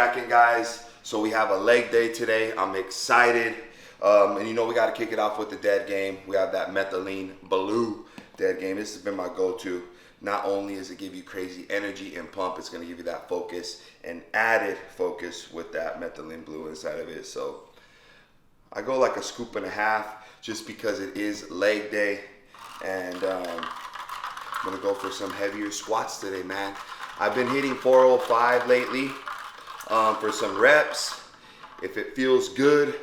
cracking, guys? So we have a leg day today. I'm excited. And you know we got to kick it off with the dead game. We have that methylene blue dead game. This has been my go-to. Not only does it give you crazy energy and pump, it's going to give you that focus and added focus with that methylene blue inside of it. So I go like a scoop and a half just because it is leg day. And I'm going to go for some heavier squats today, man. I've been hitting 405 lately for some reps. If it feels good,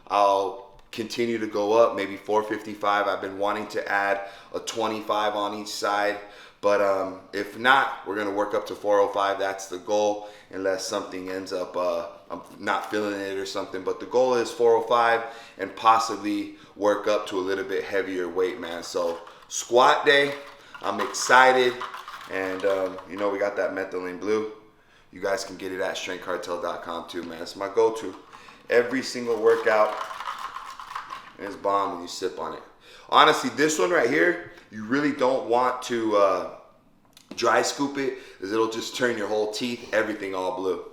I'll continue to go up, maybe 455. I've been wanting to add a 25 on each side. But if not, we're gonna work up to 405. That's the goal, unless something ends up, I'm not feeling it or something. But the goal is 405 and possibly work up to a little bit heavier weight, man. So squat day, I'm excited. And you know, we got that methylene blue. You guys can get it at strengthcartel.com too, man. It's my go-to. Every single workout is bomb when you sip on it. Honestly, this one right here, you really don't want to dry scoop it, because it'll just turn your whole teeth, everything all blue.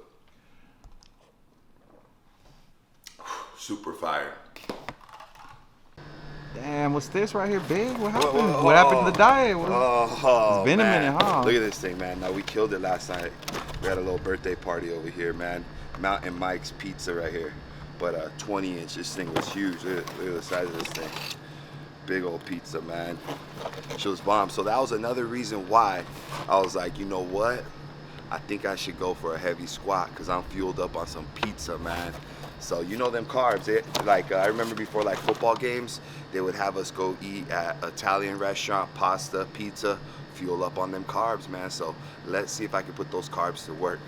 Super fire. Damn, what's this right here, big? What happened? What happened to the diet? It's been a minute, huh? Look at this thing, man. Now, we killed it last night. We had a little birthday party over here, man. Mountain Mike's Pizza right here. But 20-inch, this thing was huge. Look at the size of this thing. Big old pizza, man. She was bomb. So that was another reason why I was like, you know what? I think I should go for a heavy squat because I'm fueled up on some pizza, man. So you know them carbs. I remember before like football games, they would have us go eat at Italian restaurant, pasta, pizza, fuel up on them carbs, man. So let's see if I can put those carbs to work.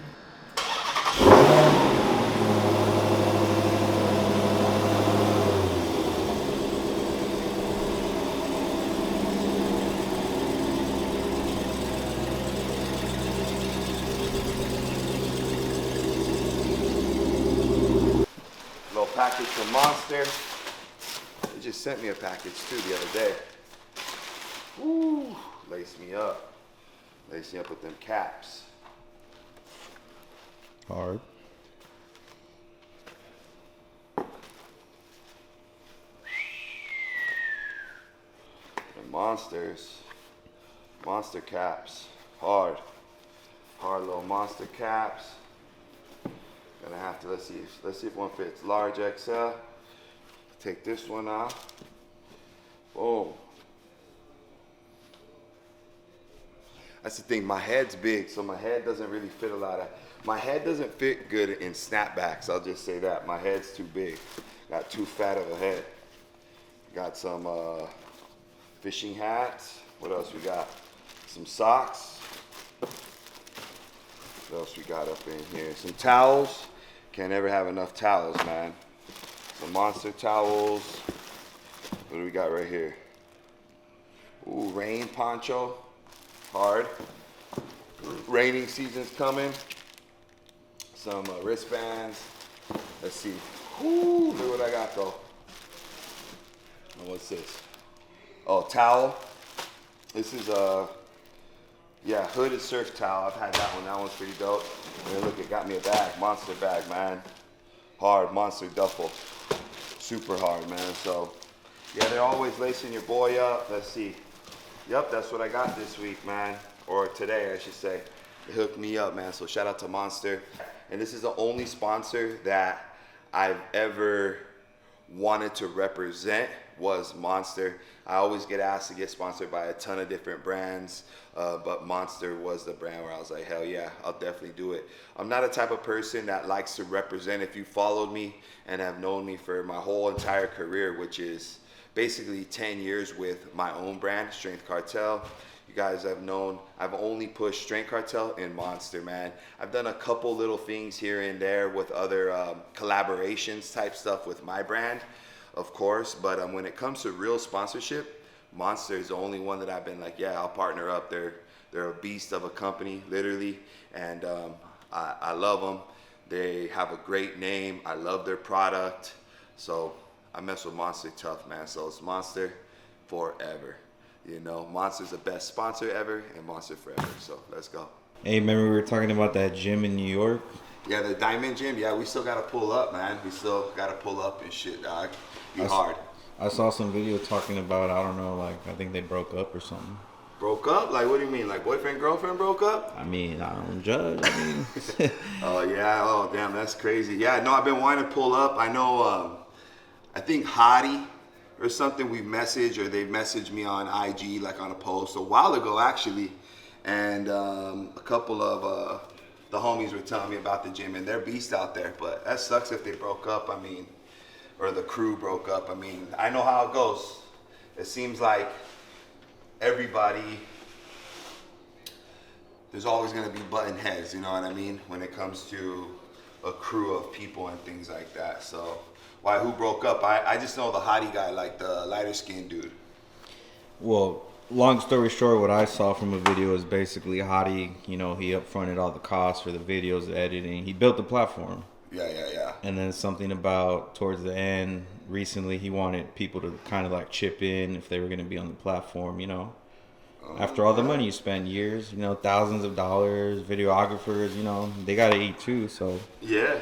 Package from Monster. They just sent me a package too the other day. Woo, lace me up. Lace me up with them caps. Hard. The Monsters. Monster caps. Hard. Hard little Monster caps. Gonna have to, let's see if one fits. Large XL. Take this one off. Boom. That's the thing, my head's big, so my head doesn't really fit a lot of, my head doesn't fit good in snapbacks, I'll just say that. My head's too big. Got too fat of a head. Got some fishing hats. What else we got? Some socks. What else we got up in here? Some towels. Can't ever have enough towels, man. Some Monster towels. What do we got right here? Ooh, rain poncho. Hard. Raining season's coming. Some wristbands. Let's see. Ooh, look what I got though. And what's this? Oh, towel. This is yeah, hooded surf towel. I've had that one. That one's pretty dope. And then look, it got me a bag. Monster bag, man. Hard. Monster duffel. Super hard, man. So, yeah, they're always lacing your boy up. Let's see. Yep, that's what I got this week, man. Or today, I should say. They hooked me up, man. So, shout out to Monster. And this is the only sponsor that I've ever wanted to represent was Monster. I always get asked to get sponsored by a ton of different brands, but Monster was the brand where I was like, hell yeah, I'll definitely do it. I'm not a type of person that likes to represent. If you followed me and have known me for my whole entire career, which is basically 10 years with my own brand, Strength Cartel, you guys have known I've only pushed Strength Cartel and Monster, man. I've done a couple little things here and there with other collaborations type stuff with my brand, of course, but when it comes to real sponsorship, Monster is the only one that I've been like, yeah, I'll partner up. They're a beast of a company, literally, and I love them. They have a great name. I love their product, so I mess with Monster tough, man. So it's Monster forever. You know, Monster's the best sponsor ever, and Monster forever. So let's go. Hey, remember we were talking about that gym in New York? Yeah, the Diamond Gym. Yeah, we still gotta pull up, man. We still gotta pull up and shit, dog. Be I, s- hard. I saw some video talking about, I don't know, like I think they broke up or something. Broke up? Like, what do you mean? Like, boyfriend, girlfriend broke up? I mean, I don't judge. I mean, Oh, yeah. Oh, damn, that's crazy. Yeah, no, I've been wanting to pull up. I know, I think Hottie or something we've messaged, or they've messaged me on IG, like on a post a while ago, actually. And a couple of the homies were telling me about the gym, and they're beasts out there. But that sucks if they broke up, I mean, or the crew broke up. I mean, I know how it goes. It seems like everybody, there's always going to be button heads, you know what I mean, when it comes to a crew of people and things like that. So why, who broke up? I just know the Hottie guy, like the lighter skinned dude. well, long story short, what I saw from a video is basically Hottie, he upfronted all the costs for the videos, the editing. He built the platform. Yeah. And then something about towards the end, recently, he wanted people to kind of like chip in if they were going to be on the platform, After all the money you spend, years, thousands of dollars, videographers, they got to eat too, so. Yeah.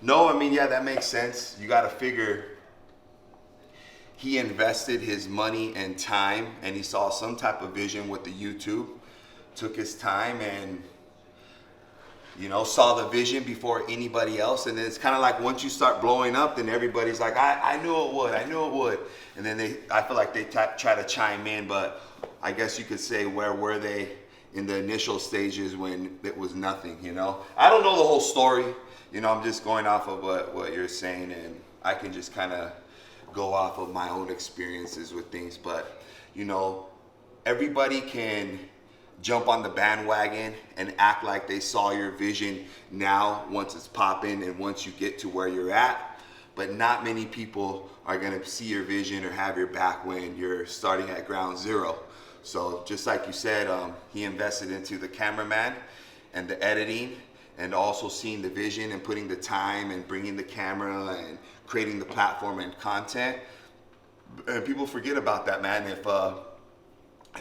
No, I mean, yeah, that makes sense. You got to figure he invested his money and time, and he saw some type of vision with the YouTube, took his time and, saw the vision before anybody else. And then it's kind of like once you start blowing up, then everybody's like, I knew it would. And then I feel like they try to chime in, but I guess you could say, where were they in the initial stages when it was nothing, I don't know the whole story. I'm just going off of what you're saying, and I can just kind of go off of my own experiences with things. But, everybody can jump on the bandwagon and act like they saw your vision now once it's popping and once you get to where you're at. But not many people are going to see your vision or have your back when you're starting at ground zero. So just like you said, he invested into the cameraman and the editing, and also seeing the vision and putting the time and bringing the camera and creating the platform and content. And people forget about that, man. If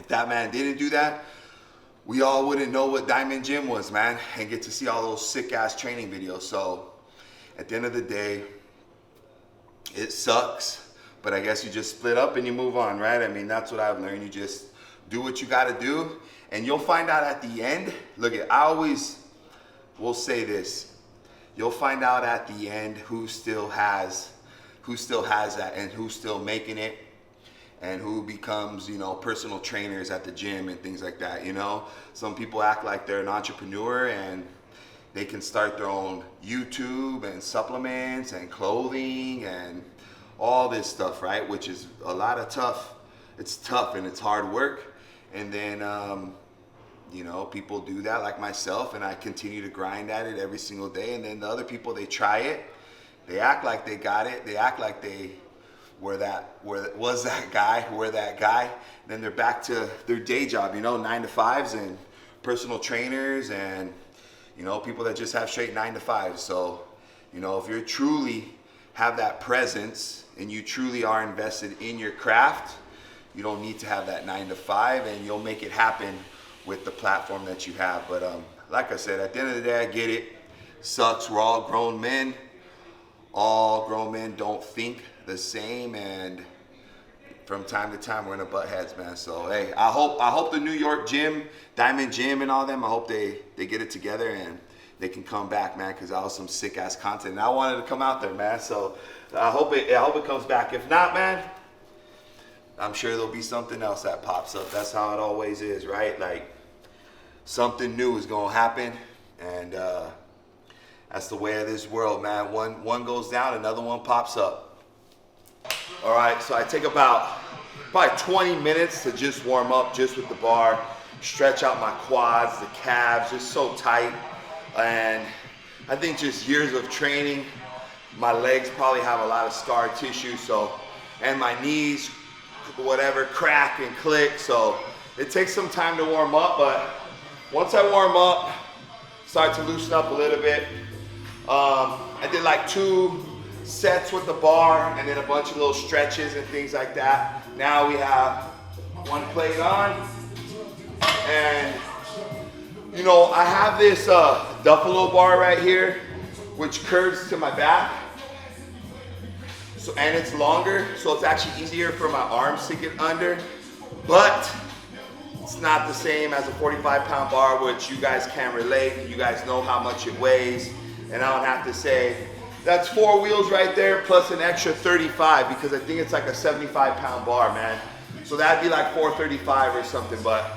that man didn't do that, we all wouldn't know what Diamond Gym was, man, and get to see all those sick ass training videos. So at the end of the day, it sucks, but I guess you just split up and you move on, right? I mean, that's what I've learned. You just do what you got to do, and you'll find out at the end. Look, I always will say this: you'll find out at the end who still has that, and who's still making it, and who becomes, personal trainers at the gym and things like that. Some people act like they're an entrepreneur and they can start their own YouTube and supplements and clothing and all this stuff, right? Which is a lot of tough. It's tough and it's hard work. And then, people do that like myself, and I continue to grind at it every single day. And then the other people, they try it. They act like they got it. They act like they were that guy. Then they're back to their day job, 9 to 5s and personal trainers and, people that just have straight 9 to 5s. So, if you truly have that presence and you truly are invested in your craft, you don't need to have that 9 to 5, and you'll make it happen with the platform that you have. But like I said, at the end of the day, I get it. Sucks. We're all grown men. All grown men don't think the same, and from time to time we're gonna butt heads, man. So hey, I hope the New York gym, Diamond Gym and all them, I hope they get it together and they can come back, man, because that was some sick ass content. And I wanted to come out there, man. So I hope it comes back. If not, man, I'm sure there'll be something else that pops up. That's how it always is, right? Like, something new is gonna happen, and that's the way of this world, man. One goes down, another one pops up. All right, so I take about probably 20 minutes to just warm up just with the bar, stretch out my quads, the calves, just so tight. And I think just years of training, my legs probably have a lot of scar tissue, and my knees, whatever, crack and click. So it takes some time to warm up, but once I warm up, start to loosen up a little bit. I did like 2 sets with the bar and then a bunch of little stretches and things like that. Now we have 1 plate on, and You know, I have this Duffalo bar right here, which curves to my back. So, and it's longer, so it's actually easier for my arms to get under. But it's not the same as a 45-pound bar, which you guys can relate. You guys know how much it weighs. And I don't have to say, that's 4 wheels right there plus an extra 35, because I think it's like a 75-pound bar, man. So that'd be like 435 or something, but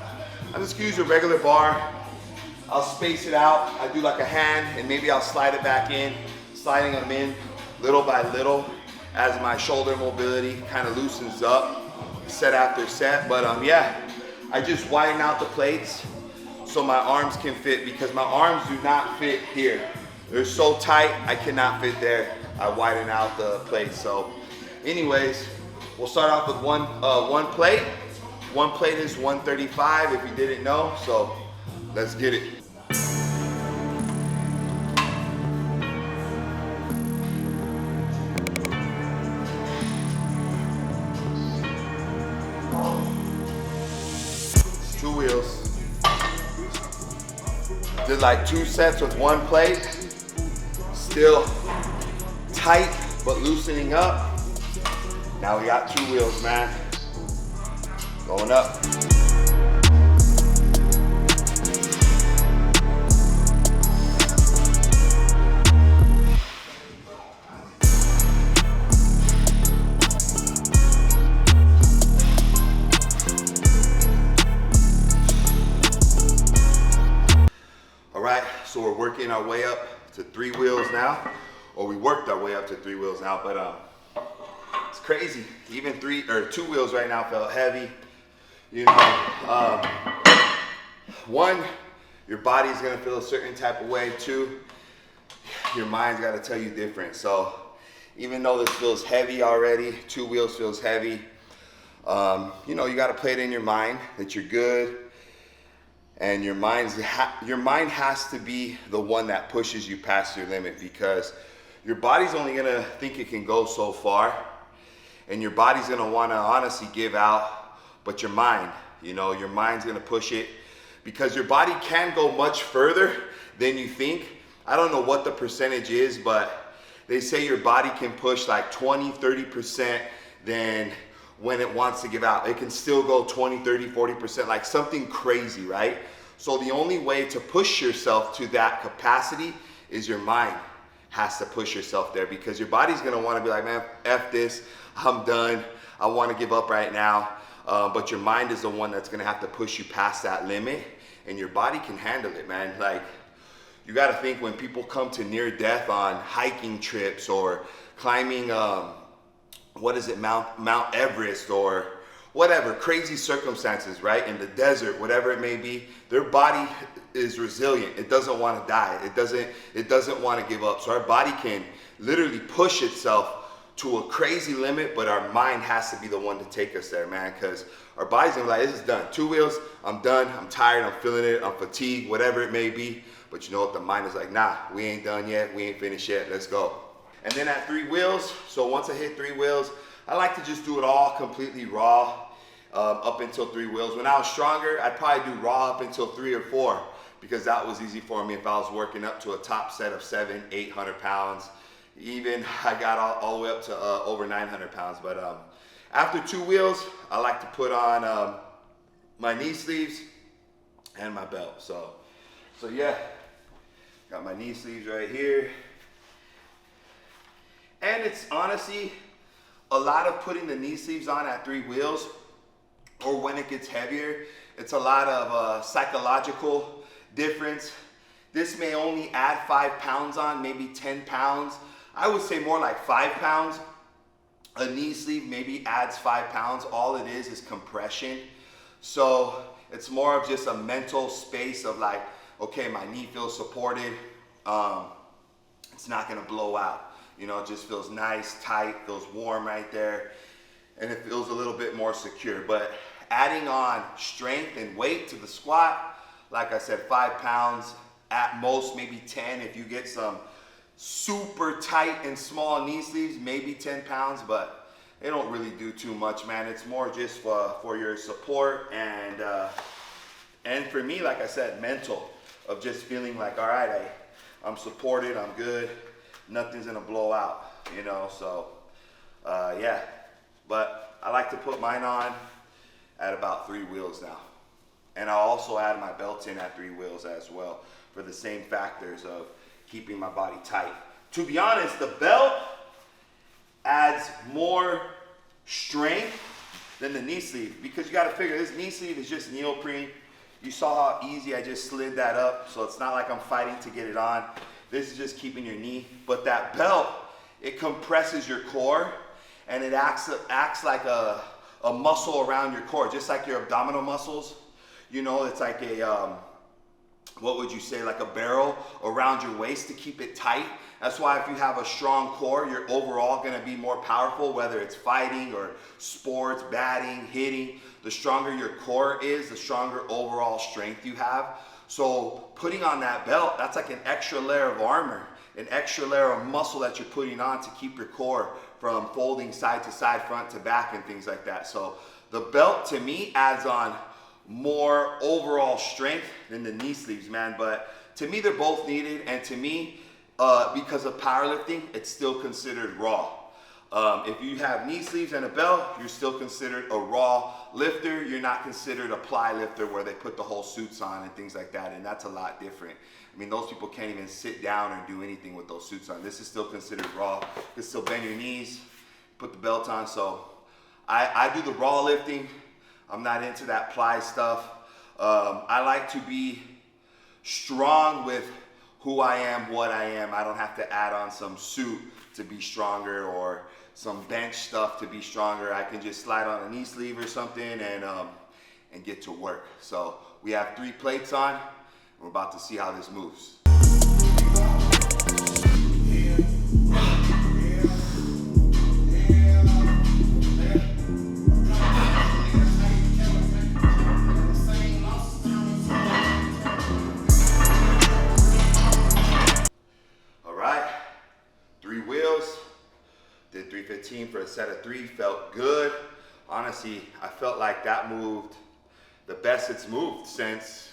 I'm just gonna use a regular bar. I'll space it out. I do like a hand, and maybe I'll slide it back in, sliding them in little by little as my shoulder mobility kind of loosens up, set after set. But yeah, I just widen out the plates so my arms can fit, because my arms do not fit here. They're so tight, I cannot fit there. I widen out the plates. So anyways, we'll start off with one plate. One plate is 135 if you didn't know, so let's get it. Two wheels. Did like 2 sets with one plate. Still tight, but loosening up. Now we got 2 wheels, man. Going up. All right, so we're working our way up to 3 wheels now, or we worked our way up to 3 wheels now, but it's crazy. Even 2 wheels right now felt heavy. You know, one, your body's gonna feel a certain type of way. 2, your mind's gotta tell you different. So even though this feels heavy already, 2 wheels feels heavy, you know, you gotta play it in your mind that you're good. And your mind has to be the one that pushes you past your limit, because your body's only gonna think it can go so far, and your body's gonna wanna honestly give out, but your mind, you know, your mind's gonna push it, because your body can go much further than you think. I don't know what the percentage is, but they say your body can push like 20, 30% than when it wants to give out. It can still go 20, 30, 40%, like something crazy, right? So the only way to push yourself to that capacity is your mind has to push yourself there, because your body's gonna wanna be like, man, F this, I'm done, I wanna give up right now. But your mind is the one that's gonna have to push you past that limit, and your body can handle it, man. Like, you gotta think, when people come to near death on hiking trips or climbing, Mount Everest or whatever, crazy circumstances, right? In the desert, whatever it may be, their body is resilient. It doesn't want to die. It doesn't want to give up. So our body can literally push itself to a crazy limit, but our mind has to be the one to take us there, man, because our body's gonna be like, this is done. 2 wheels, I'm done, I'm tired, I'm feeling it, I'm fatigued, whatever it may be. But you know what? The mind is like, nah, we ain't done yet, we ain't finished yet, let's go. And then at 3 wheels, so once I hit 3 wheels, I like to just do it all completely raw up until 3 wheels. When I was stronger, I'd probably do raw up until 3 or 4, because that was easy for me if I was working up to a top set of 700, 800 pounds. Even I got all the way up to over 900 pounds. But after 2 wheels, I like to put on my knee sleeves and my belt. So yeah, got my knee sleeves right here. And it's honestly a lot of putting the knee sleeves on at 3 wheels, or when it gets heavier, it's a lot of psychological difference. This may only add 5 pounds on, maybe 10 pounds. I would say more like 5 pounds. A knee sleeve maybe adds 5 pounds. All it is compression. So it's more of just a mental space of like, okay, my knee feels supported. It's not gonna blow out. You know, it just feels nice, tight, feels warm right there. And it feels a little bit more secure. But adding on strength and weight to the squat, like I said, 5 pounds, at most maybe 10 if you get some super tight and small knee sleeves, maybe 10 pounds, but they don't really do too much, man. It's more just for your support and for me, like I said, mental. of just feeling like, all right, I'm supported, I'm good, nothing's gonna blow out, you know, so yeah. But I like to put mine on at about 3 wheels now. And I'll also add my belt in at 3 wheels as well for the same factors of keeping my body tight. To be honest, the belt adds more strength than the knee sleeve, because you gotta figure this knee sleeve is just neoprene. You saw how easy I just slid that up, so it's not like I'm fighting to get it on. This is just keeping your knee. But that belt, it compresses your core, and it acts like a muscle around your core, just like your abdominal muscles. You know, it's like a, what would you say, like a barrel around your waist to keep it tight. That's why if you have a strong core, you're overall gonna be more powerful, whether it's fighting or sports, batting, hitting. The stronger your core is, the stronger overall strength you have. So putting on that belt, that's like an extra layer of armor, an extra layer of muscle that you're putting on to keep your core from folding side to side, front to back, and things like that. So the belt to me adds on more overall strength than the knee sleeves, man. But to me, they're both needed, and to me, because of powerlifting, it's still considered raw. If you have knee sleeves and a belt, you're still considered a raw lifter. You're not considered a ply lifter where they put the whole suits on and things like that, and that's a lot different. I mean, those people can't even sit down and do anything with those suits on. This is still considered raw. You can still bend your knees, put the belt on. So I do the raw lifting. I'm not into that ply stuff. I like to be strong with who I am, what I am. I don't have to add on some suit to be stronger or some bench stuff to be stronger. I can just slide on a knee sleeve or something and get to work. So we have 3 plates on. We're about to see how this moves. Did 315 for a set of 3, felt good. Honestly, I felt like that moved the best it's moved since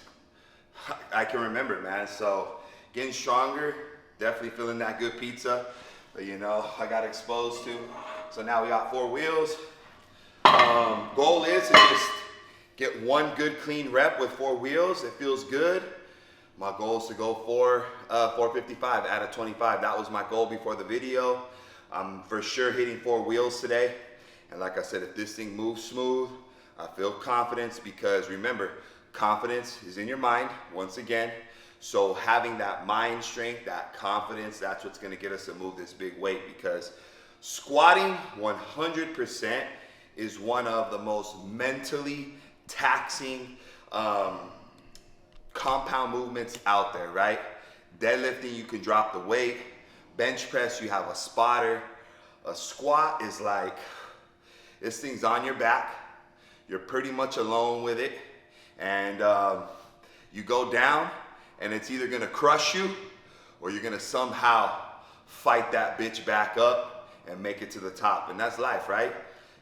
I can remember, man. So getting stronger, definitely feeling that good pizza that, you know, I got exposed to. So now we got 4 wheels. Goal is to just get 1 good clean rep with 4 wheels. It feels good. My goal is to go 455 out of 25. That was my goal before the video. I'm for sure hitting 4 wheels today. And like I said, if this thing moves smooth, I feel confidence, because remember, confidence is in your mind, once again. So having that mind strength, that confidence, that's what's gonna get us to move this big weight, because squatting 100% is one of the most mentally taxing compound movements out there, right? Deadlifting, you can drop the weight. Bench press, you have a spotter. A squat is like, this thing's on your back. You're pretty much alone with it. And you go down, and it's either gonna crush you, or you're gonna somehow fight that bitch back up and make it to the top. And that's life, right?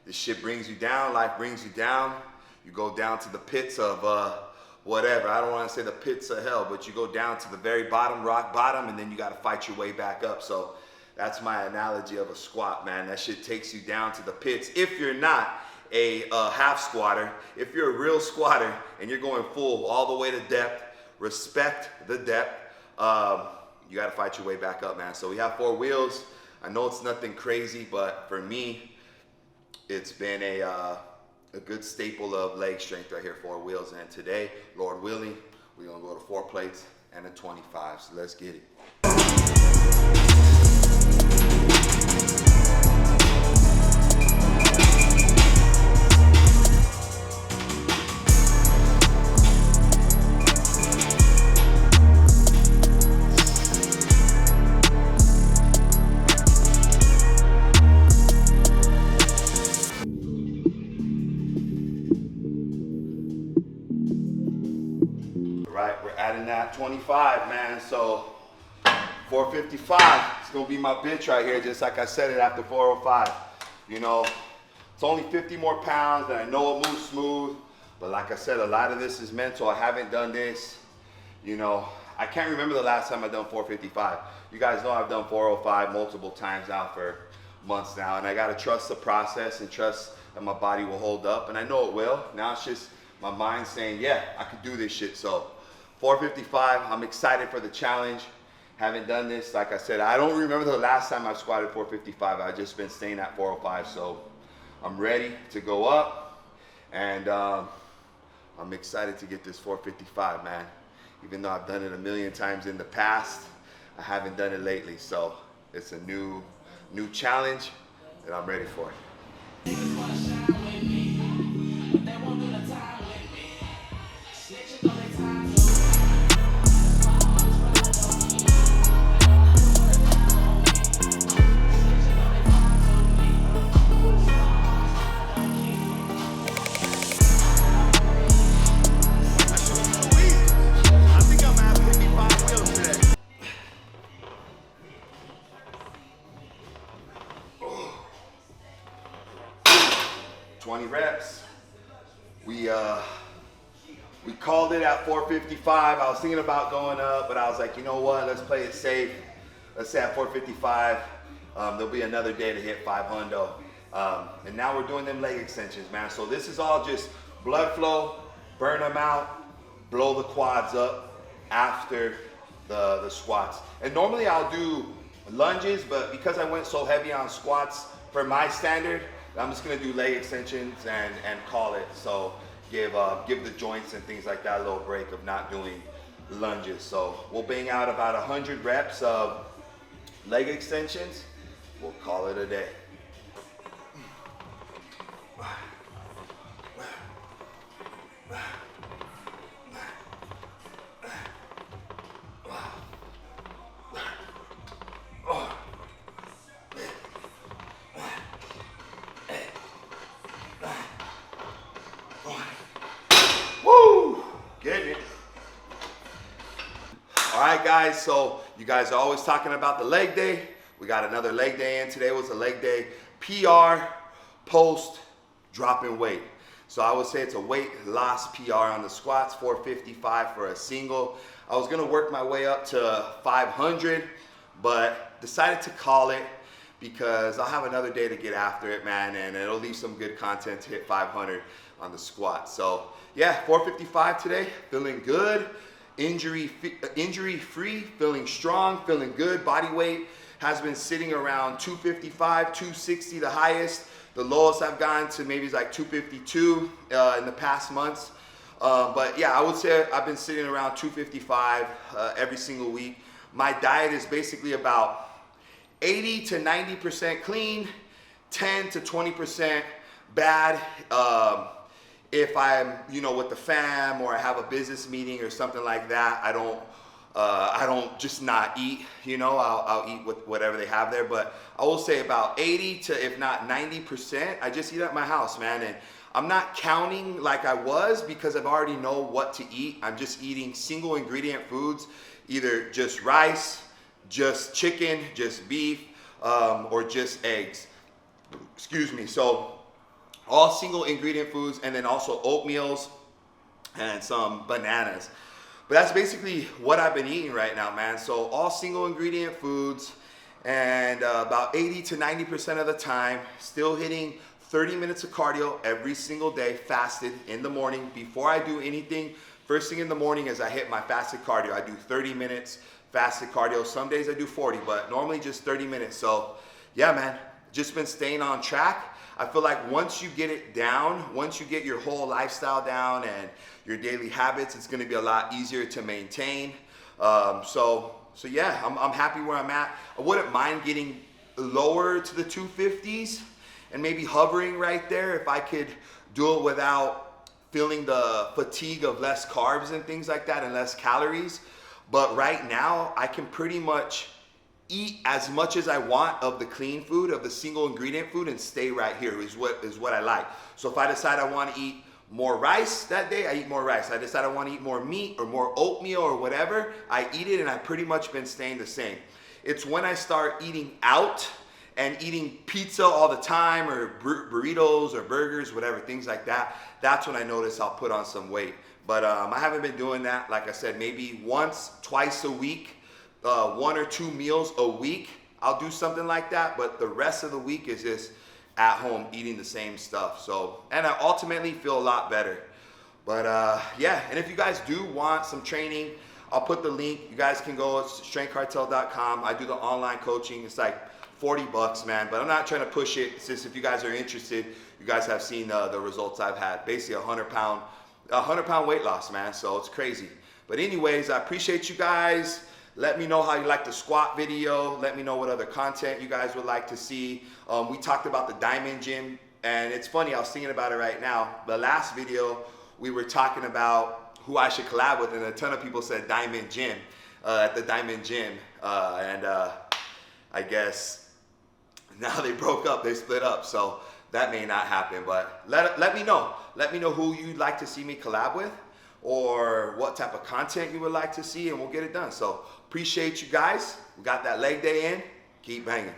This shit brings you down, life brings you down. You go down to the pits of whatever. I don't want to say the pits of hell, but you go down to the very bottom, rock bottom, and then you got to fight your way back up. So that's my analogy of a squat, man. That shit takes you down to the pits. If you're not a half squatter, if you're a real squatter and you're going full all the way to depth, respect the depth, you got to fight your way back up, man. So we have 4 wheels. I know it's nothing crazy, but for me, it's been a good staple of leg strength right here, 4 wheels. And today, Lord willing, we're gonna go to 4 plates and a 25. So let's get it. Right, we're adding that 25, man. So 455, it's gonna be my bitch right here, just like I said it after 405. You know, it's only 50 more pounds, and I know it moves smooth, but like I said, a lot of this is mental. I haven't done this, you know, I can't remember the last time I've done 455. You guys know I've done 405 multiple times now for months now, and I gotta trust the process and trust that my body will hold up, and I know it will. Now it's just my mind saying, yeah, I could do this shit. So 455, I'm excited for the challenge. Haven't done this, like I said, I don't remember the last time I squatted 455. I've just been staying at 405, so I'm ready to go up, and I'm excited to get this 455, man. Even though I've done it a million times in the past, I haven't done it lately, so it's a new challenge that I'm ready for. I think I'm at 55 wheels today. 20 reps. We called it at 455. I was thinking about going up, but I was like, you know what? Let's play it safe. Let's say at 455. There'll be another day to hit 500. And now we're doing them leg extensions, man. So this is all just blood flow, burn them out, blow the quads up after the squats. And normally I'll do lunges, but because I went so heavy on squats for my standard, I'm just gonna do leg extensions and call it. So give the joints and things like that a little break of not doing lunges. So we'll bang out about 100 reps of leg extensions. We'll call it a day. Alright guys, so you guys are always talking about the leg day. We got another leg day in. Today was a leg day PR post dropping weight. So I would say it's a weight loss PR on the squats, 455 for a single. I was gonna work my way up to 500, but decided to call it because I'll have another day to get after it, man, and it'll leave some good content to hit 500 on the squat. So yeah, 455 today, feeling good. Injury free, feeling strong, feeling good. Body weight has been sitting around 255, 260 the highest. The lowest I've gone to maybe is like 252 in the past months. But yeah, I would say I've been sitting around 255 every single week. My diet is basically about 80 to 90% clean, 10 to 20% bad. If I'm, with the fam or I have a business meeting or something like that, I don't just not eat, I'll eat with whatever they have there. But I will say about 80 to, if not 90%, I just eat at my house, man. And I'm not counting like I was because I've already know what to eat. I'm just eating single ingredient foods, either just rice, just chicken, just beef, or just eggs. Excuse me. So all single ingredient foods, and then also oatmeals and some bananas. But that's basically what I've been eating right now, man. So all single ingredient foods, and about 80 to 90% of the time, still hitting 30 minutes of cardio every single day, fasted in the morning. Before I do anything, first thing in the morning is I hit my fasted cardio. I do 30 minutes fasted cardio. Some days I do 40, but normally just 30 minutes. So yeah, man, just been staying on track. I feel like once you get it down, once you get your whole lifestyle down and your daily habits, it's gonna be a lot easier to maintain. So yeah, I'm happy where I'm at. I wouldn't mind getting lower to the 250s and maybe hovering right there if I could do it without feeling the fatigue of less carbs and things like that and less calories. But right now, I can pretty much eat as much as I want of the clean food, of the single ingredient food, and stay right here is what I like. So if I decide I want to eat more rice that day, I eat more rice. I decide I want to eat more meat or more oatmeal or whatever, I eat it, and I've pretty much been staying the same. It's when I start eating out and eating pizza all the time, or burritos or burgers, whatever, things like that, that's when I notice I'll put on some weight. But I haven't been doing that. Like I said, maybe once, twice a week, 1 or 2 meals a week, I'll do something like that. But the rest of the week is just at home eating the same stuff. So, and I ultimately feel a lot better. But yeah, and if you guys do want some training, I'll put the link. You guys can go to strengthcartel.com. I do the online coaching. It's like $40, man. But I'm not trying to push it. It's just if you guys are interested, you guys have seen the results I've had. Basically 100-pound weight loss, man. So it's crazy. But anyways, I appreciate you guys. Let me know how you like the squat video. Let me know what other content you guys would like to see. We talked about the Diamond Gym, and it's funny, I was thinking about it right now. The last video, we were talking about who I should collab with, and a ton of people said Diamond Gym, at the Diamond Gym. I guess now they broke up, they split up, so that may not happen. But let me know. Let me know who you'd like to see me collab with, or what type of content you would like to see, and we'll get it done. So appreciate you guys. We got that leg day in. Keep banging.